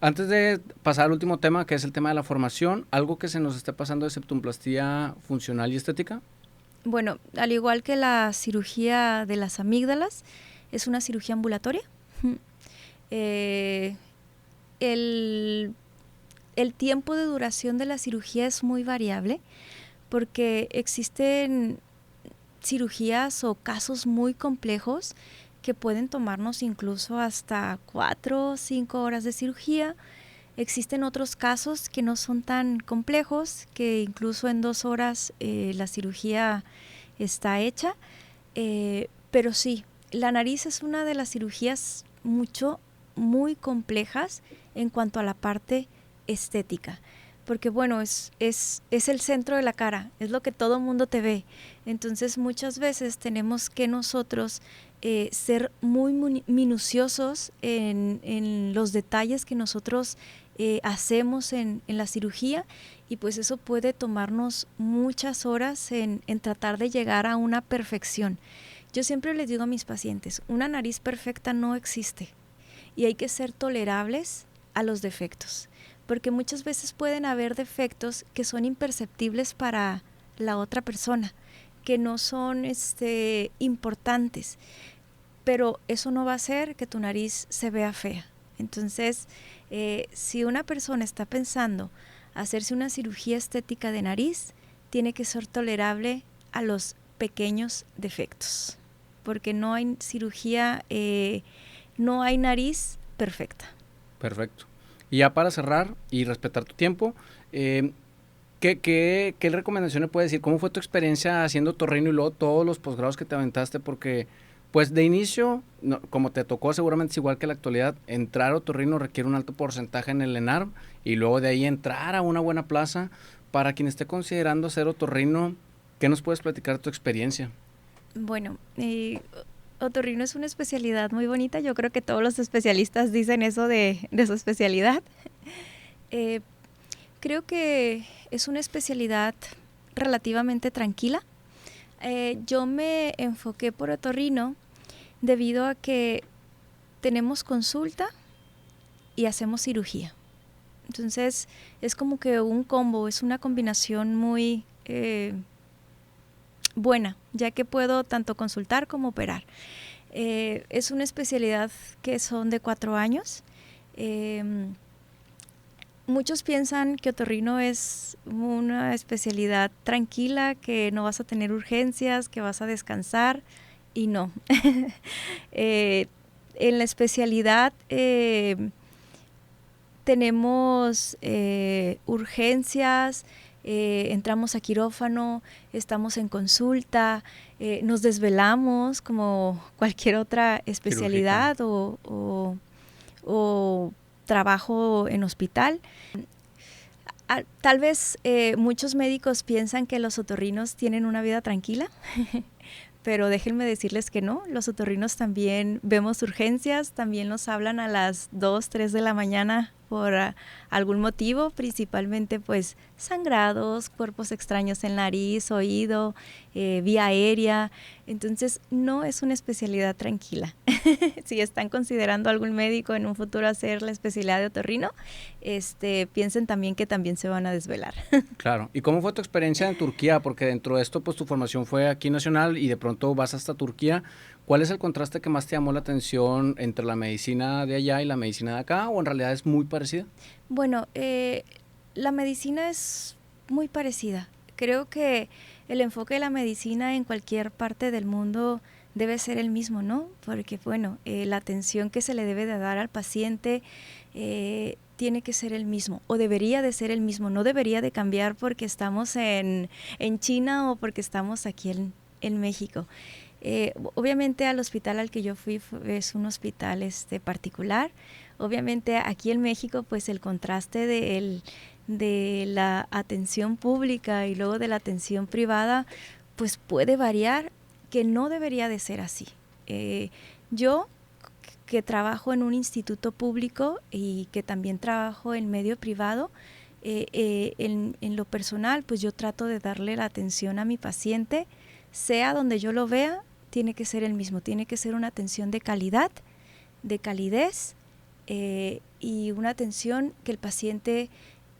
[SPEAKER 1] Antes de pasar al último tema, que es el tema de la formación, ¿algo que se nos esté pasando de septumplastía funcional y estética?
[SPEAKER 2] Bueno, al igual que la cirugía de las amígdalas, es una cirugía ambulatoria. el tiempo de duración de la cirugía es muy variable porque existen cirugías o casos muy complejos que pueden tomarnos incluso hasta 4 o 5 horas de cirugía. Existen otros casos que no son tan complejos, que incluso en 2 horas la cirugía está hecha. Pero sí, la nariz es una de las cirugías muy complejas en cuanto a la parte estética. Porque bueno, es el centro de la cara, es lo que todo mundo te ve. Entonces muchas veces tenemos que nosotros ser muy minuciosos en los detalles que nosotros hacemos en la cirugía, y pues eso puede tomarnos muchas horas en tratar de llegar a una perfección. Yo siempre les digo a mis pacientes, una nariz perfecta no existe y hay que ser tolerables a los defectos, porque muchas veces pueden haber defectos que son imperceptibles para la otra persona, que no son importantes, pero eso no va a hacer que tu nariz se vea fea. Entonces, si una persona está pensando hacerse una cirugía estética de nariz, tiene que ser tolerable a los pequeños defectos, porque no hay cirugía, no hay nariz perfecta.
[SPEAKER 1] Perfecto. Y ya para cerrar y respetar tu tiempo, ¿qué recomendación le puedes decir? ¿Cómo fue tu experiencia haciendo otorrino y luego todos los posgrados que te aventaste? Porque, pues de inicio, no, como te tocó, seguramente es igual que la actualidad, entrar a otorrino requiere un alto porcentaje en el ENARM y luego de ahí entrar a una buena plaza. Para quien esté considerando hacer otorrino, ¿qué nos puedes platicar de tu experiencia?
[SPEAKER 2] Bueno, otorrino es una especialidad muy bonita. Yo creo que todos los especialistas dicen eso de su especialidad. Creo que es una especialidad relativamente tranquila. Yo me enfoqué por otorrino debido a que tenemos consulta y hacemos cirugía. Entonces es como que un combo, es una combinación muy buena, ya que puedo tanto consultar como operar. Es una especialidad que son de 4 años. Muchos piensan que otorrino es una especialidad tranquila, que no vas a tener urgencias, que vas a descansar, y no. En la especialidad tenemos urgencias, entramos a quirófano, estamos en consulta, nos desvelamos como cualquier otra especialidad o trabajo en hospital. Tal vez muchos médicos piensan que los otorrinos tienen una vida tranquila, pero déjenme decirles que no. Los otorrinos también vemos urgencias, también nos hablan a las 2, 3 de la mañana por algún motivo, principalmente pues sangrados, cuerpos extraños en nariz, oído, vía aérea. Entonces no es una especialidad tranquila. Si están considerando algún médico en un futuro hacer la especialidad de otorrino, piensen también que también se van a desvelar.
[SPEAKER 1] Claro. ¿Y cómo fue tu experiencia en Turquía? Porque dentro de esto, pues tu formación fue aquí nacional y de pronto vas hasta Turquía. ¿Cuál es el contraste que más te llamó la atención entre la medicina de allá y la medicina de acá? ¿O en realidad es muy parecida?
[SPEAKER 2] Bueno, la medicina es muy parecida. Creo que el enfoque de la medicina en cualquier parte del mundo debe ser el mismo, ¿no? Porque, bueno, la atención que se le debe de dar al paciente tiene que ser el mismo, o debería de ser el mismo. No debería de cambiar porque estamos en China o porque estamos aquí en México. Obviamente al hospital al que yo fui es un hospital particular. Obviamente aquí en México pues el contraste de la atención pública y luego de la atención privada pues puede variar, que no debería de ser así. Yo que trabajo en un instituto público y que también trabajo en medio privado, en lo personal pues yo trato de darle la atención a mi paciente, sea donde yo lo vea, tiene que ser el mismo, tiene que ser una atención de calidad, de calidez, y una atención que el paciente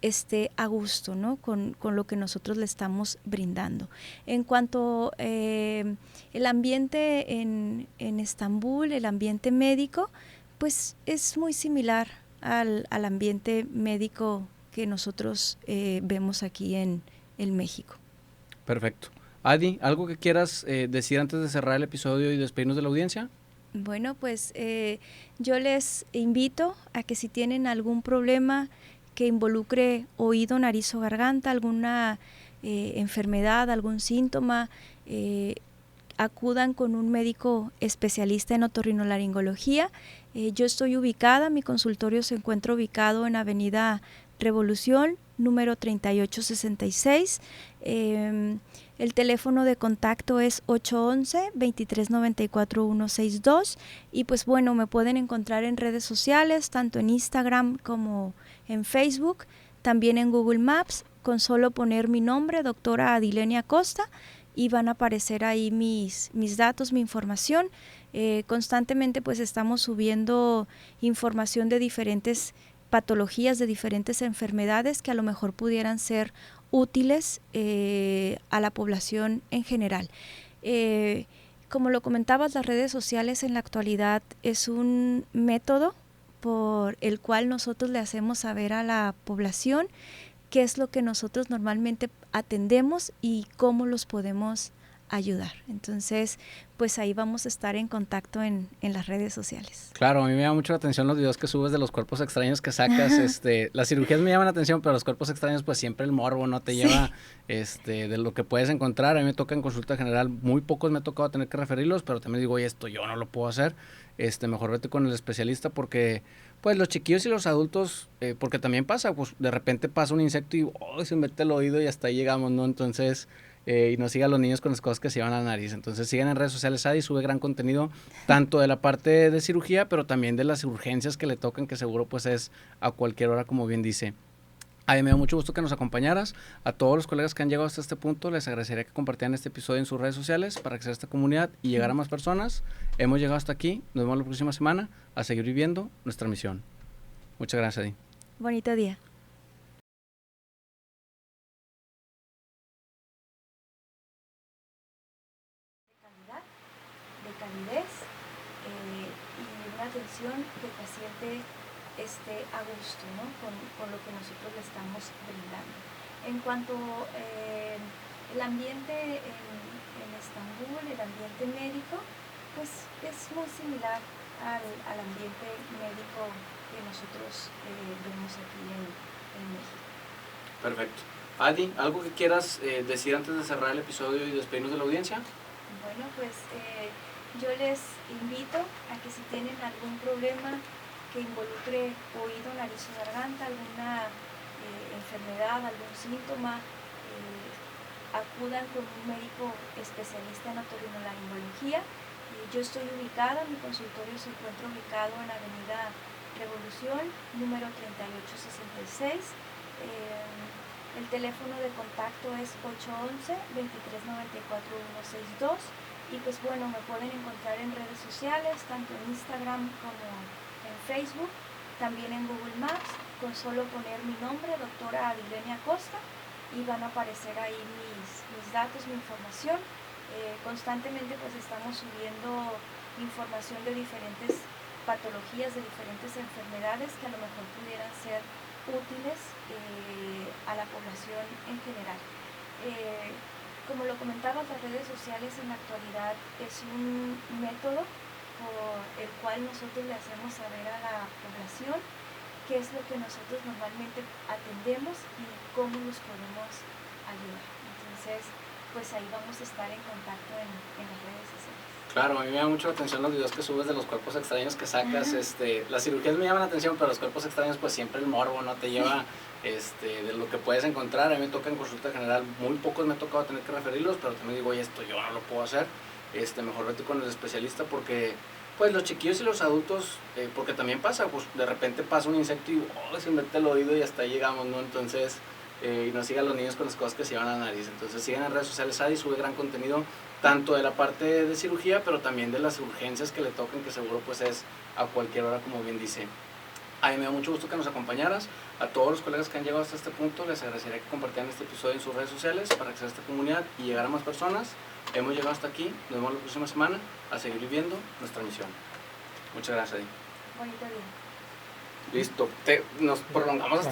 [SPEAKER 2] esté a gusto, ¿no? con lo que nosotros le estamos brindando. En cuanto el ambiente en Estambul, el ambiente médico, pues es muy similar al ambiente médico que nosotros vemos aquí en México.
[SPEAKER 1] Perfecto. Adi, ¿algo que quieras decir antes de cerrar el episodio y despedirnos de la audiencia?
[SPEAKER 2] Bueno, pues yo les invito a que si tienen algún problema que involucre oído, nariz o garganta, alguna enfermedad, algún síntoma, acudan con un médico especialista en otorrinolaringología. Yo estoy ubicada, mi consultorio se encuentra ubicado en Avenida Revolución, número 3866. El teléfono de contacto es 811-2394-162 y pues bueno, me pueden encontrar en redes sociales, tanto en Instagram como en Facebook, también en Google Maps, con solo poner mi nombre, doctora Adilenia Costa, y van a aparecer ahí mis datos, mi información. Constantemente pues estamos subiendo información de diferentes patologías, de diferentes enfermedades que a lo mejor pudieran ser útiles a la población en general. Como lo comentabas, las redes sociales en la actualidad es un método por el cual nosotros le hacemos saber a la población qué es lo que nosotros normalmente atendemos y cómo los podemos ayudar. Entonces, pues ahí vamos a estar en contacto en las redes sociales.
[SPEAKER 1] Claro, a mí me llama mucho la atención los videos que subes de los cuerpos extraños que sacas. Las cirugías me llaman la atención, pero los cuerpos extraños, pues siempre el morbo, ¿no? Te lleva de lo que puedes encontrar. A mí me toca en consulta general, muy pocos me ha tocado tener que referirlos, pero también digo, oye, esto yo no lo puedo hacer. Mejor vete con el especialista porque, pues, los chiquillos y los adultos, porque también pasa, pues, de repente pasa un insecto y, se mete el oído y hasta ahí llegamos, ¿no? Entonces, y no sigan los niños con las cosas que se llevan a la nariz. Entonces sigan en redes sociales Adi, sube gran contenido, tanto de la parte de cirugía, pero también de las urgencias que le tocan, que seguro pues es a cualquier hora, como bien dice. Adi, me da mucho gusto que nos acompañaras. A todos los colegas que han llegado hasta este punto, les agradecería que compartieran este episodio en sus redes sociales para crecer esta comunidad y llegar a más personas. Hemos llegado hasta aquí, nos vemos la próxima semana a seguir viviendo nuestra misión. Muchas gracias, Adi.
[SPEAKER 2] Bonito día. De calidez y una atención que el paciente esté a gusto, ¿no? con lo que nosotros le estamos brindando. En cuanto el ambiente en Estambul, el ambiente médico, pues es muy similar al ambiente médico que nosotros vemos aquí en México.
[SPEAKER 1] Perfecto. Adi, ¿algo que quieras decir antes de cerrar el episodio y despedirnos de la audiencia?
[SPEAKER 2] Bueno, pues yo les invito a que si tienen algún problema que involucre oído, nariz o garganta, alguna enfermedad, algún síntoma, acudan con un médico especialista en otorrinolaringología. Yo estoy ubicada, mi consultorio se encuentra ubicado en Avenida Revolución, número 3866. El teléfono de contacto es 811-2394-162 y pues bueno, me pueden encontrar en redes sociales, tanto en Instagram como en Facebook, también en Google Maps, con solo poner mi nombre, doctora Adilenia Costa, y van a aparecer ahí mis datos, mi información. Constantemente pues estamos subiendo información de diferentes patologías, de diferentes enfermedades que a lo mejor pudieran ser útiles a la población en general. Como lo comentabas, las redes sociales en la actualidad es un método por el cual nosotros le hacemos saber a la población qué es lo que nosotros normalmente atendemos y cómo los podemos ayudar. Entonces, pues ahí vamos a estar en contacto en las redes sociales.
[SPEAKER 1] Claro, a mí me llama mucho la atención los videos que subes de los cuerpos extraños que sacas. Las cirugías me llaman la atención, pero los cuerpos extraños pues siempre el morbo, ¿no? Te lleva de lo que puedes encontrar. A mí me toca en consulta general, muy pocos me ha tocado tener que referirlos, pero también digo, oye, esto yo no lo puedo hacer. Mejor vete con el especialista porque pues los chiquillos y los adultos, porque también pasa, pues de repente pasa un insecto y se mete el oído y hasta ahí llegamos, ¿no? Entonces, y no sigan los niños con las cosas que se llevan a la nariz. Entonces sigan en redes sociales Adi, sube gran contenido, tanto de la parte de cirugía, pero también de las urgencias que le toquen, que seguro pues es a cualquier hora, como bien dice. A mí me da mucho gusto que nos acompañaras. A todos los colegas que han llegado hasta este punto, les agradecería que compartieran este episodio en sus redes sociales para crecer esta comunidad y llegar a más personas. Hemos llegado hasta aquí, nos vemos la próxima semana a seguir viviendo nuestra misión. Muchas gracias, Adi.
[SPEAKER 2] Bonito día.
[SPEAKER 1] Listo, nos prolongamos hasta